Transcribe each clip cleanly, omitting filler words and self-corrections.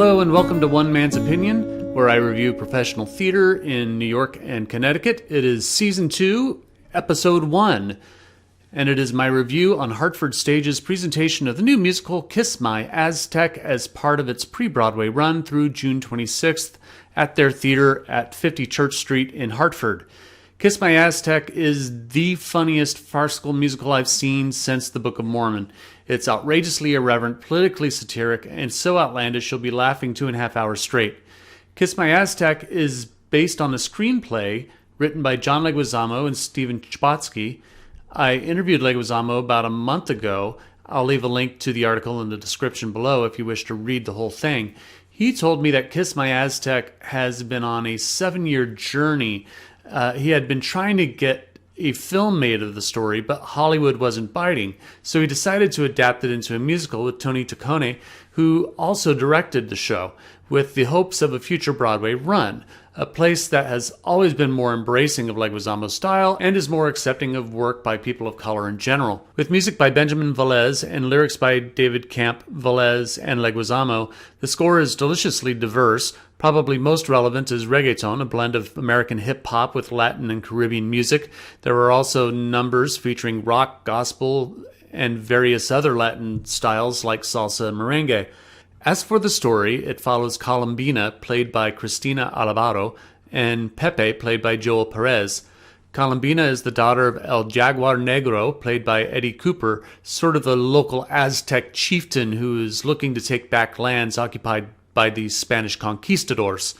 Hello and welcome to One Man's Opinion, where I review professional theater in New York and Connecticut. It is Season 2, Episode 1, and it is my review on Hartford Stage's presentation of the new musical Kiss My Aztec as part of its pre-Broadway run through June 26th at their theater at 50 Church Street in Hartford. Kiss My Aztec is the funniest farcical musical I've seen since the Book of Mormon. It's outrageously irreverent, politically satiric, and so outlandish you'll be laughing 2.5 hours straight. Kiss My Aztec is based on a screenplay written by John Leguizamo and Chbosky. I interviewed Leguizamo about a month ago. I'll leave a link to the article in the description below if you wish to read the whole thing. He told me that Kiss My Aztec has been on a 7-year journey. He had been trying to get a film made of the story, but Hollywood wasn't biting, so he decided to adapt it into a musical with Tony Taccone, who also directed the show, with the hopes of a future Broadway run, a place that has always been more embracing of Leguizamo's style and is more accepting of work by people of color in general. With music by Benjamin Velez and lyrics by David Kamp, Velez, and Leguizamo, the score is deliciously diverse. Probably most relevant is reggaeton, a blend of American hip-hop with Latin and Caribbean music. There are also numbers featuring rock, gospel, and various other Latin styles like salsa and merengue. As for the story, it follows Colombina, played by Cristina Alvaro, and Pepe, played by Joel Perez. Colombina is the daughter of El Jaguar Negro, played by Eddie Cooper, sort of the local Aztec chieftain who is looking to take back lands occupied by the Spanish conquistadors.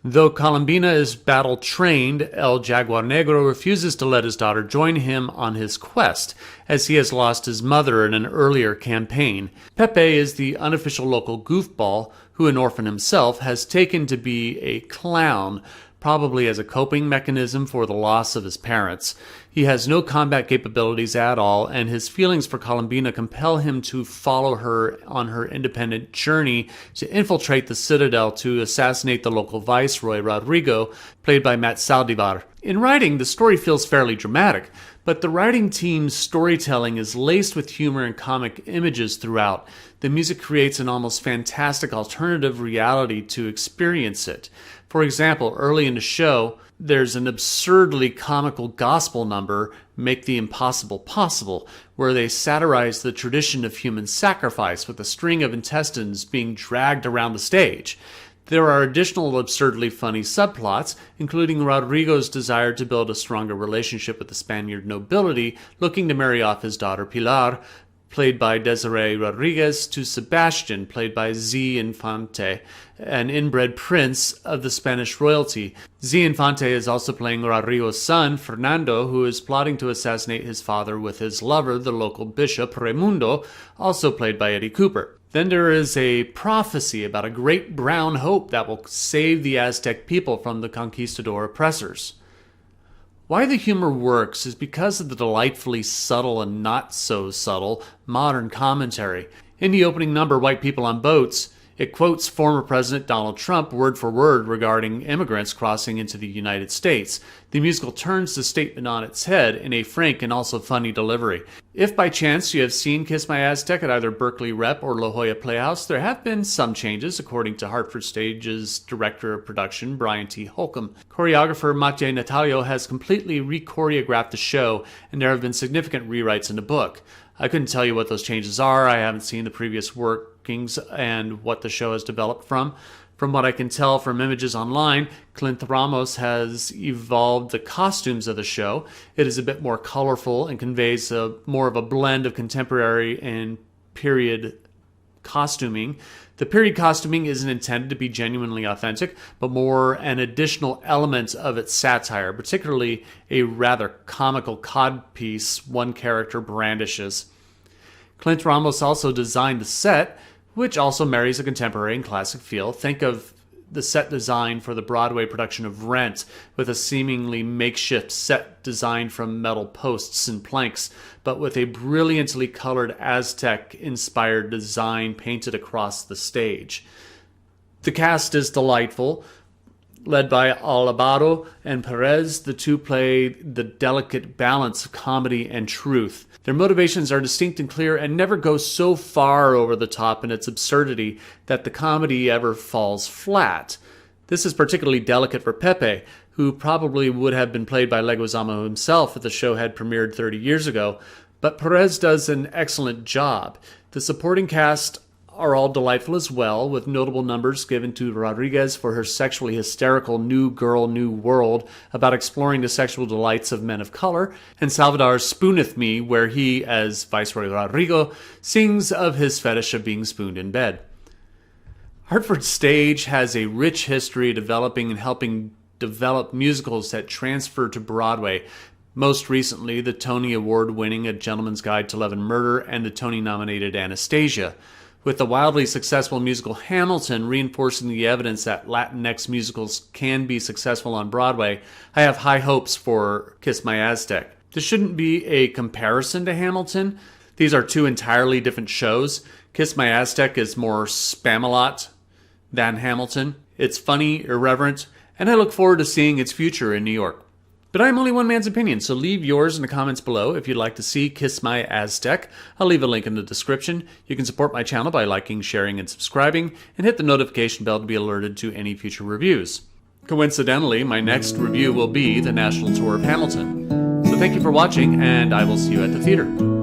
Though Colombina is battle-trained, El Jaguar Negro refuses to let his daughter join him on his quest, as he has lost his mother in an earlier campaign. Pepe is the unofficial local goofball, who, an orphan himself, has taken to be a clown, probably as a coping mechanism for the loss of his parents. He has no combat capabilities at all, and his feelings for Colombina compel him to follow her on her independent journey to infiltrate the citadel to assassinate the local viceroy, Rodrigo, played by Matt Saldivar. In writing, the story feels fairly dramatic, but the writing team's storytelling is laced with humor and comic images throughout. The music creates an almost fantastic alternative reality to experience it. For example, early in the show, there's an absurdly comical gospel number, Make the Impossible Possible, where they satirize the tradition of human sacrifice with a string of intestines being dragged around the stage. There are additional absurdly funny subplots, including Rodrigo's desire to build a stronger relationship with the Spaniard nobility, looking to marry off his daughter Pilar, played by Desiree Rodriguez, to Sebastian, played by Z Infante, an inbred prince of the Spanish royalty. Z Infante is also playing Rodrigo's son, Fernando, who is plotting to assassinate his father with his lover, the local bishop, Raimundo, also played by Eddie Cooper. Then there is a prophecy about a great brown hope that will save the Aztec people from the conquistador oppressors. Why the humor works is because of the delightfully subtle and not so subtle modern commentary. In the opening number, White People on Boats, it quotes former President Donald Trump word for word regarding immigrants crossing into the United States. The musical turns the statement on its head in a frank and also funny delivery. If by chance you have seen Kiss My Aztec at either Berkeley Rep or La Jolla Playhouse, there have been some changes, according to Hartford Stage's director of production, Brian T. Holcomb. Choreographer Mayte Natalio has completely re-choreographed the show, and there have been significant rewrites in the book. I couldn't tell you what those changes are. I haven't seen the previous workings and what the show has developed from. From what I can tell from images online, Clint Ramos has evolved the costumes of the show. It is a bit more colorful and conveys more of a blend of contemporary and period costuming. The period costuming isn't intended to be genuinely authentic, but more an additional element of its satire, particularly a rather comical codpiece one character brandishes. Clint Ramos also designed the set, which also marries a contemporary and classic feel. Think of the set design for the Broadway production of Rent, with a seemingly makeshift set designed from metal posts and planks, but with a brilliantly colored Aztec-inspired design painted across the stage. The cast is delightful. Led by Alabado and Perez, the two play the delicate balance of comedy and truth. Their motivations are distinct and clear and never go so far over the top in its absurdity that the comedy ever falls flat. This is particularly delicate for Pepe, who probably would have been played by Leguizamo himself if the show had premiered 30 years ago, but Perez does an excellent job. The supporting cast are all delightful as well, with notable numbers given to Rodriguez for her sexually hysterical New Girl, New World about exploring the sexual delights of men of color, and Salvador's Spooneth Me, where he, as Viceroy Rodrigo, sings of his fetish of being spooned in bed. Hartford Stage has a rich history developing and helping develop musicals that transfer to Broadway. Most recently, the Tony Award-winning A Gentleman's Guide to Love and Murder and the Tony-nominated Anastasia. With the wildly successful musical Hamilton reinforcing the evidence that Latinx musicals can be successful on Broadway, I have high hopes for Kiss My Aztec. This shouldn't be a comparison to Hamilton. These are two entirely different shows. Kiss My Aztec is more Spamalot than Hamilton. It's funny, irreverent, and I look forward to seeing its future in New York. But I'm only one man's opinion, so leave yours in the comments below if you'd like to see Kiss My Aztec. I'll leave a link in the description. You can support my channel by liking, sharing, and subscribing, and hit the notification bell to be alerted to any future reviews. Coincidentally, my next review will be the national tour of Hamilton. So thank you for watching, and I will see you at the theater.